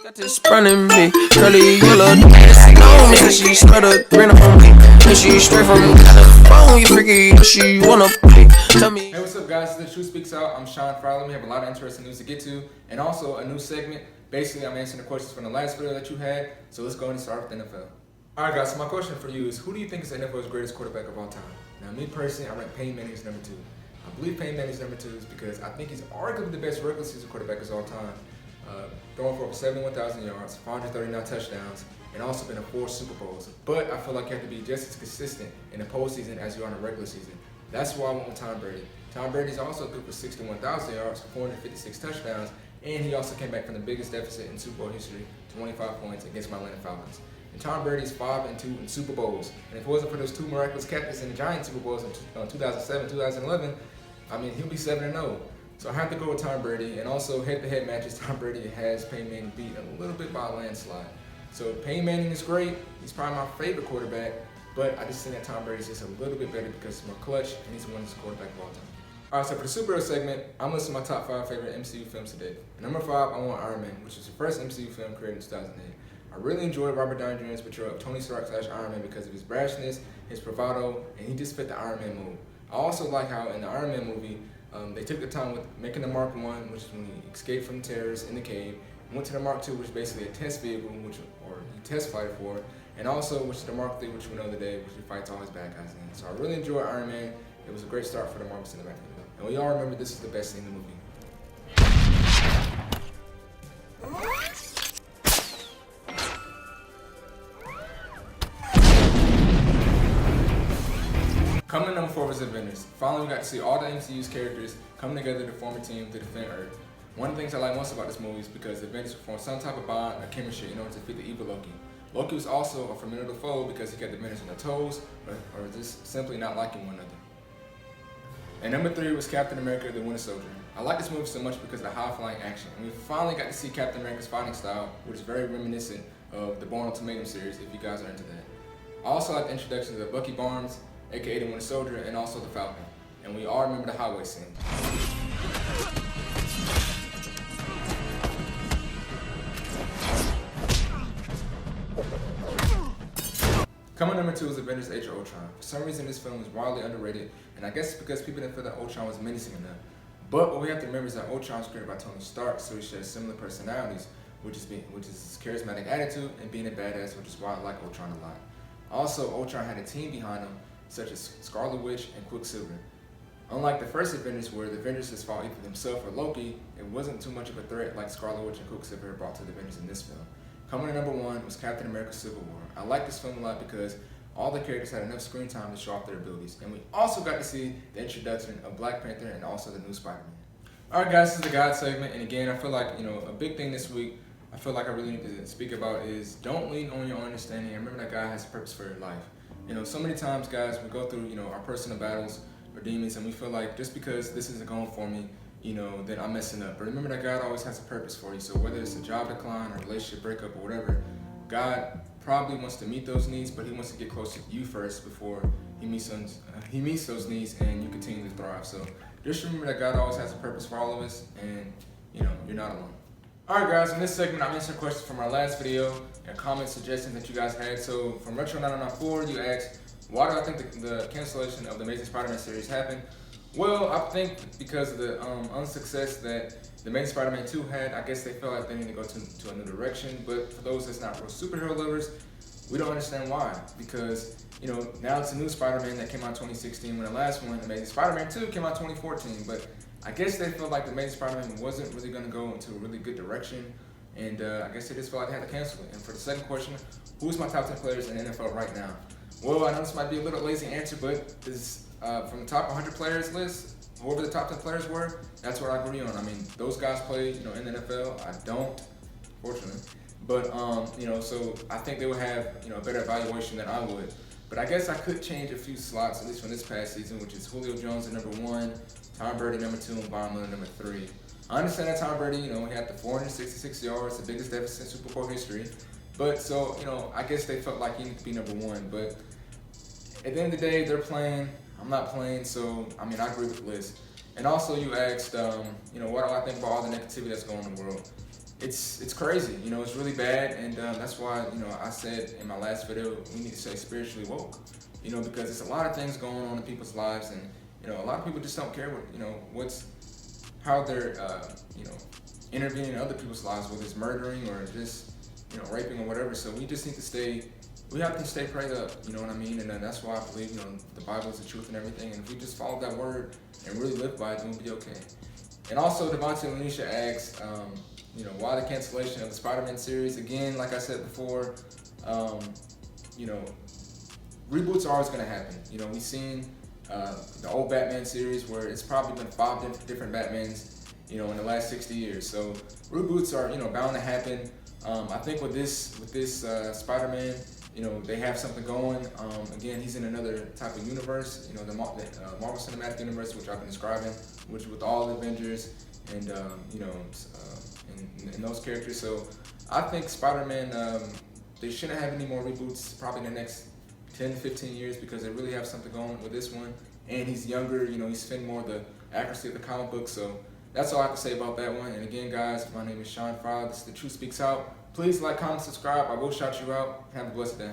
Got this running me, curly yellow dress. No, me said she started grin on me, and she straight from California. You freaky, she wanna play. Tell me. Hey, what's up, guys? It's The Truth Speaks Out. I'm Sean Fowler. We have a lot of interesting news to get to, and also a new segment. Basically, I'm answering the questions from the last video that you had. So let's go ahead and start with the NFL. All right, guys. So my question for you is, who do you think is the NFL's greatest quarterback of all time? Now, me personally, I rank Peyton Manning as number 2. I believe Peyton Manning is number 2 is because I think he's arguably the best regular season quarterback of all time. Throwing for over 71,000 yards, 439 touchdowns, and also been in 4 Super Bowls. But I feel like you have to be just as consistent in the postseason as you are in the regular season. That's why I went with Tom Brady. Tom Brady's also good for 61,000 yards, 456 touchdowns, and he also came back from the biggest deficit in Super Bowl history, 25 points against my Atlanta Falcons. And Tom Brady's 5-2 in Super Bowls. And if it wasn't for those 2 miraculous captains in the Giants Super Bowls in 2007, 2011, I mean, he'll be 7-0. So I have to go with Tom Brady, and also head-to-head matches, Tom Brady has Peyton Manning beat a little bit by a landslide. So Peyton Manning is great. He's probably my favorite quarterback, but I just think that Tom Brady's just a little bit better because he's more clutch, and he's the one quarterback of all time. All right, so for the superhero segment, I'm listing my top 5 favorite MCU films today. And number 5, I want Iron Man, which is the first MCU film created in 2008. I really enjoyed Robert Downey Jr.'s portrayal of Tony Stark / Iron Man because of his brashness, his bravado, and he just fit the Iron Man mold. I also like how in the Iron Man movie, they took the time with making the Mark 1, which is when he escaped from the terrorists in the cave, went to the Mark 2, which is basically a test vehicle, or he test fighted for, and also which is the Mark 3, which we know today, which he fights all his bad guys in. So I really enjoyed Iron Man. It was a great start for the Marvel Cinematic Universe. And we all remember this is the best scene in the movie. Coming in number 4 was Avengers. Finally, we got to see all the MCU's characters come together to form a team to defend Earth. One of the things I like most about this movie is because the Avengers formed some type of bond or chemistry in order to defeat the evil Loki. Loki was also a formidable foe because he kept the Avengers on their toes, or just simply not liking one another. And number 3 was Captain America: The Winter Soldier. I like this movie so much because of the high-flying action. And we finally got to see Captain America's fighting style, which is very reminiscent of the Born Ultimatum series, if you guys are into that. I also like the introductions of Bucky Barnes, aka the Winter Soldier, and also the Falcon. And we all remember the highway scene. Coming number 2 is Avengers: Age of Ultron. For some reason, this film is wildly underrated, and I guess it's because people didn't feel that Ultron was menacing enough. But what we have to remember is that Ultron was created by Tony Stark, so he shares similar personalities, which is his charismatic attitude and being a badass, which is why I like Ultron a lot. Also, Ultron had a team behind him, such as Scarlet Witch and Quicksilver. Unlike the first Avengers, where the Avengers just fought either themselves or Loki, it wasn't too much of a threat like Scarlet Witch and Quicksilver brought to the Avengers in this film. Coming in number 1 was Captain America: Civil War. I like this film a lot because all the characters had enough screen time to show off their abilities. And we also got to see the introduction of Black Panther and also the new Spider-Man. Alright guys, this is the God segment, and again, I feel like, a big thing this week, I feel like I really need to speak about is don't lean on your own understanding, and remember that God has a purpose for your life. So many times, guys, we go through, our personal battles or demons, and we feel like just because this isn't going for me, then I'm messing up. But remember that God always has a purpose for you. So whether it's a job decline or relationship breakup or whatever, God probably wants to meet those needs, but he wants to get close to you first before he meets those needs and you continue to thrive. So just remember that God always has a purpose for all of us, and you're not alone. Alright guys, in this segment I'm answering questions from our last video and comment suggestions that you guys had. So from Retro994, you asked, why do I think the cancellation of the Amazing Spider-Man series happened? Well, I think because of the unsuccess that the Amazing Spider-Man 2 had, I guess they felt like they need to go to a new direction. But for those that's not real superhero lovers, we don't understand why. Because, now it's a new Spider-Man that came out in 2016 when the last one, Amazing Spider-Man 2, came out in 2014. But I guess they felt like the Amazing Spider-Man wasn't really going to go into a really good direction. And I guess they just felt like they had to cancel it. And for the second question, who's my top 10 players in the NFL right now? Well, I know this might be a little lazy answer, but this from the top 100 players list, whoever the top 10 players were, that's what I agree on. I mean, those guys play, in the NFL. I don't, fortunately. But, so I think they would have, a better evaluation than I would. But I guess I could change a few slots, at least from this past season, which is Julio Jones at number 1, Tom Brady number 2, and Von Miller number 3. I understand that Tom Brady, he had the 466 yards, the biggest deficit in Super Bowl history. But so, I guess they felt like he needed to be number 1. But at the end of the day, they're playing. I'm not playing, so I agree with the list. And also, you asked, what do I think about all the negativity that's going on in the world? it's crazy. You know, it's really bad, and that's why, you know, I said in my last video, we need to stay spiritually woke. You know, because there's a lot of things going on in people's lives, and you know, a lot of people just don't care what, you know, how they're you know, intervening in other people's lives, whether it's murdering or just, you know, raping or whatever. So we just need to we have to stay prayed up, you know what I mean? And that's why I believe, you know, the Bible is the truth and everything. And if we just follow that word and really live by it, then we'll be okay. And also, Devontae and Lanisha asks, you know, why the cancellation of the Spider-Man series? Again, like I said before, you know, reboots are always going to happen. You know, we've seen the old Batman series where it's probably been 5 different Batmans, you know, in the last 60 years. So reboots are, you know, bound to happen. I think with this Spider-Man, you know, they have something going. Again, he's in another type of universe, you know, the Marvel Cinematic Universe, which I've been describing, which with all the Avengers and, you know, and those characters. So I think Spider-Man, they shouldn't have any more reboots probably in the next 10 to 15 years, because they really have something going with this one. And he's younger, you know, he's fitting more of the accuracy of the comic book. So that's all I have to say about that one. And again, guys, my name is Sean Fry. This is The Truth Speaks Out. Please like, comment, subscribe. I will shout you out. Have a blessed day.